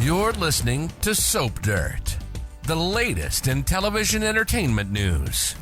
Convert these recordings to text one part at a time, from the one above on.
You're listening to Soap Dirt, the latest in television entertainment news.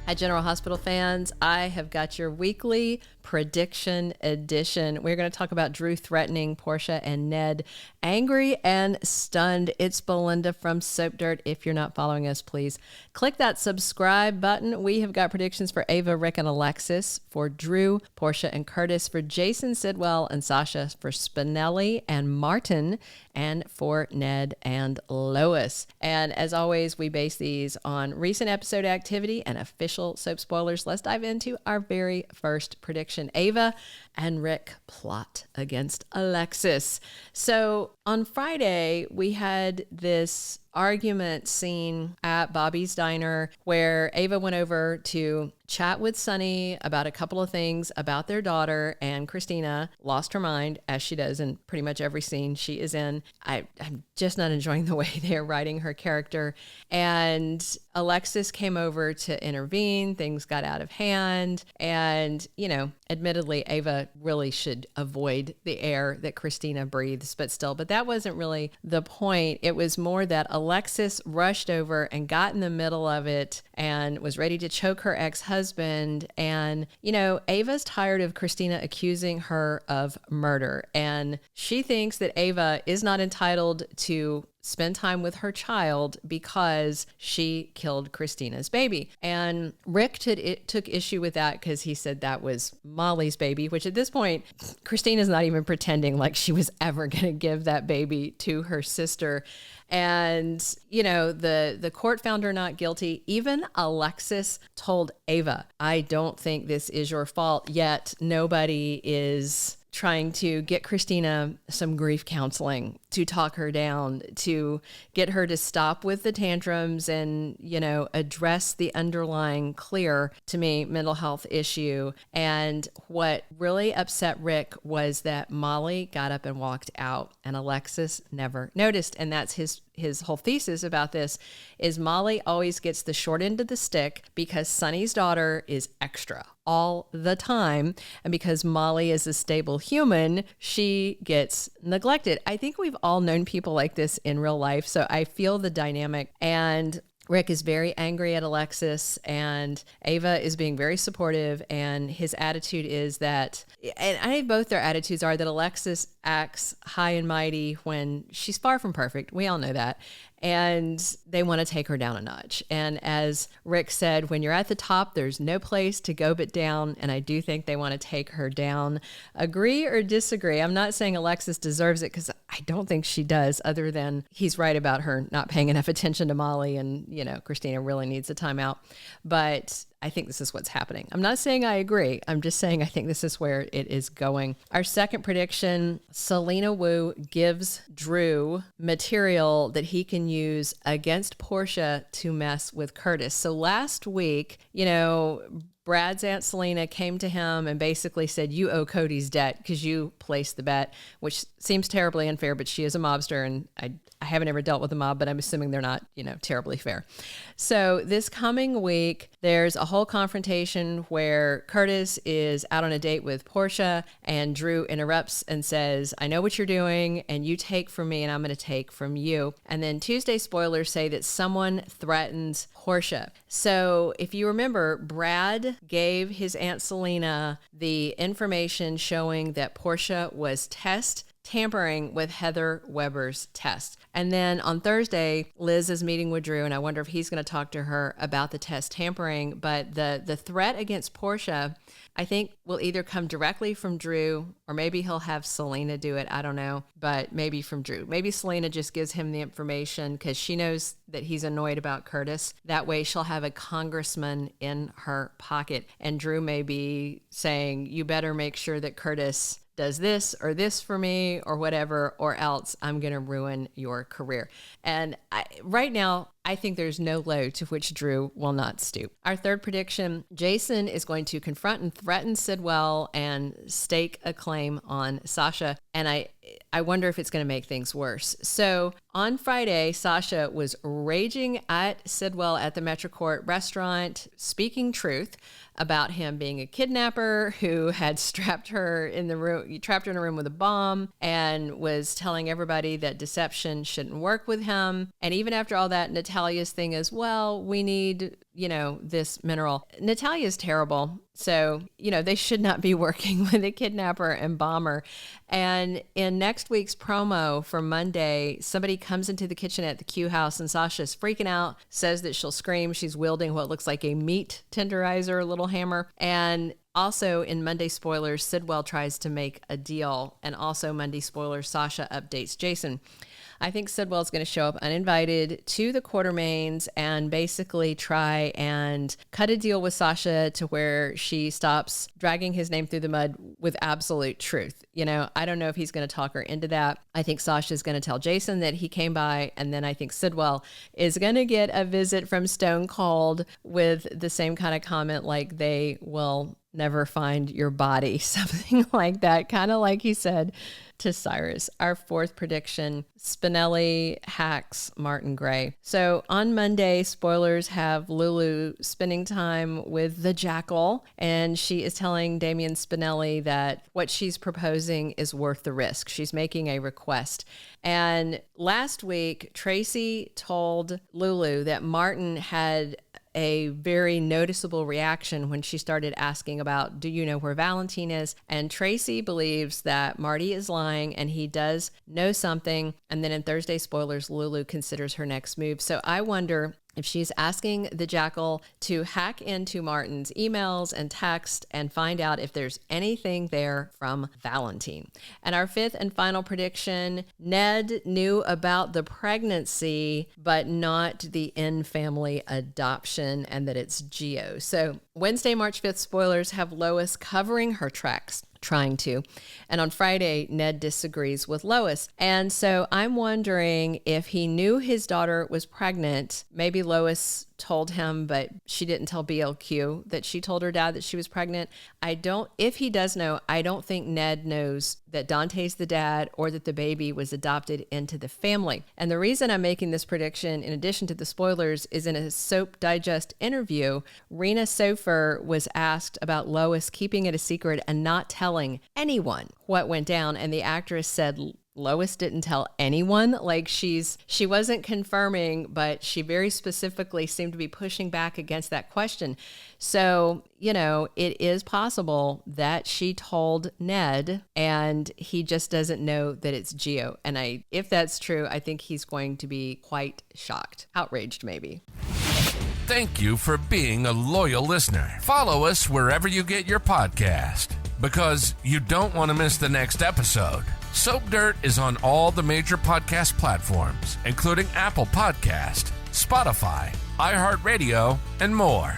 Hi, General Hospital fans. I have got your weekly prediction edition. We're going to talk about Drew threatening Portia and Ned. Angry and stunned. It's Belinda from Soap Dirt. If you're not following us, please click that subscribe button. We have got predictions for Ava, Ric, and Alexis, for Drew, Portia, and Curtis, for Jason, Sidwell, and Sasha, for Spinelli and Martin, and for Ned and Lois. And as always, we base these on recent episode activity and official soap spoilers. Let's dive into our very first prediction. Ava and Ric plot against Alexis. So on Friday, we had this argument scene at Bobby's Diner where Ava went over to chat with Sonny about a couple of things about their daughter, and Christina lost her mind, as she does in pretty much every scene she is in. I'm just not enjoying the way they're writing her character. And Alexis came over to intervene. Things got out of hand. And, you know, admittedly, Ava really should avoid the air that Christina breathes, but that wasn't really the point. It was more that Alexis rushed over and got in the middle of it and was ready to choke her ex-husband. And, you know, Ava's tired of Christina accusing her of murder. And she thinks that Ava is not entitled to spend time with her child because she killed Christina's baby. And Ric took issue with that because he said that was Molly's baby, which at this point, Christina's not even pretending like she was ever going to give that baby to her sister. And, you know, the court found her not guilty. Even Alexis told Ava, I don't think this is your fault, yet nobody is trying to get Christina some grief counseling to talk her down, to get her to stop with the tantrums and, you know, address the underlying, clear to me, mental health issue. And what really upset Ric was that Molly got up and walked out and Alexis never noticed. And that's his whole thesis about this is Molly always gets the short end of the stick because Sonny's daughter is extra all the time. And because Molly is a stable human, she gets neglected. I think we've all known people like this in real life. So I feel the dynamic. And Ric is very angry at Alexis, and Ava is being very supportive, and his attitude is that, and I think both their attitudes are that Alexis acts high and mighty when she's far from perfect. We all know that. And they want to take her down a notch. And as Ric said, when you're at the top, there's no place to go but down. And I do think they want to take her down. Agree or disagree? I'm not saying Alexis deserves it because I don't think she does, other than he's right about her not paying enough attention to Molly. And, you know, Christina really needs a timeout. But I think this is what's happening. I'm not saying I agree. I'm just saying I think this is where it is going. Our second prediction, Selina Wu gives Drew material that he can use against Portia to mess with Curtis. So last week, you know, Brad's Aunt Selina came to him and basically said, you owe Cody's debt because you placed the bet, which seems terribly unfair, but she is a mobster, and I haven't ever dealt with a mob, but I'm assuming they're not, you know, terribly fair. So this coming week, there's a whole confrontation where Curtis is out on a date with Portia, and Drew interrupts and says, I know what you're doing, and you take from me, and I'm going to take from you. And then Tuesday spoilers say that someone threatens Portia. So if you remember, Brad gave his Aunt Selina the information showing that Portia was tampering with Heather Weber's test. And then on Thursday, Liz is meeting with Drew, and I wonder if he's going to talk to her about the test tampering. But the threat against Portia, I think, will either come directly from Drew, or maybe he'll have Selina do it. I don't know, but maybe from Drew. Maybe Selina just gives him the information because she knows that he's annoyed about Curtis. That way she'll have a congressman in her pocket. And Drew may be saying, you better make sure that Curtis does this or this for me or whatever, or else I'm going to ruin your career. And right now, I think there's no low to which Drew will not stoop. Our third prediction, Jason is going to confront and threaten Sidwell and stake a claim on Sasha. And I wonder if it's going to make things worse. So On Friday, Sasha was raging at Sidwell at the Metrocourt restaurant, speaking truth about him being a kidnapper who had trapped her in a room with a bomb, and was telling everybody that deception shouldn't work with him. And even after all that, Natalia's thing is, well, we need, this mineral. Natalia's terrible. So, they should not be working with a kidnapper and bomber. And in next week's promo for Monday, somebody comes into the kitchen at the Q house and Sasha's freaking out, says that she'll scream. She's wielding what looks like a meat tenderizer, little hammer. And also in Monday spoilers, Sidwell tries to make a deal. And also Monday spoilers, Sasha updates Jason. I think Sidwell's going to show up uninvited to the Quartermaines and basically try and cut a deal with Sasha to where she stops dragging his name through the mud with absolute truth. I don't know if he's going to talk her into that. I think Sasha's going to tell Jason that he came by, and then I think Sidwell is going to get a visit from Stone Cold with the same kind of comment like they will never find your body, something like that, kind of like he said to Cyrus. Our fourth prediction, Spinelli hacks Martin Gray. So on Monday, spoilers have Lulu spending time with the Jackal, and she is telling Damian Spinelli that what she's proposing is worth the risk. She's making a request. And last week, Tracy told Lulu that Martin had a very noticeable reaction when she started asking about, do you know where Valentine is? And Tracy believes that Marty is lying and he does know something. And then in Thursday spoilers, Lulu considers her next move. So I wonder if she's asking the Jackal to hack into Martin's emails and text and find out if there's anything there from Valentine. And our fifth and final prediction, Ned knew about the pregnancy, but not the in-family adoption, and that it's Geo. So Wednesday, March 5th, spoilers have Lois covering her tracks. Trying to. And on Friday, Ned disagrees with Lois. And so I'm wondering if he knew his daughter was pregnant. Maybe Lois told him, but she didn't tell BLQ that she told her dad that she was pregnant. If he does know, I don't think Ned knows that Dante's the dad or that the baby was adopted into the family. And the reason I'm making this prediction, in addition to the spoilers, is in a Soap Digest interview, Rena Sofer was asked about Lois keeping it a secret and not telling anyone what went down. And the actress said, Lois didn't tell anyone. Like she wasn't confirming, but she very specifically seemed to be pushing back against that question. So, it is possible that she told Ned and he just doesn't know that it's Geo. And if that's true, I think he's going to be quite shocked, outraged maybe. Thank you for being a loyal listener. Follow us wherever you get your podcast, because you don't want to miss the next episode. Soap Dirt is on all the major podcast platforms, including Apple Podcast, Spotify, iHeartRadio, and more.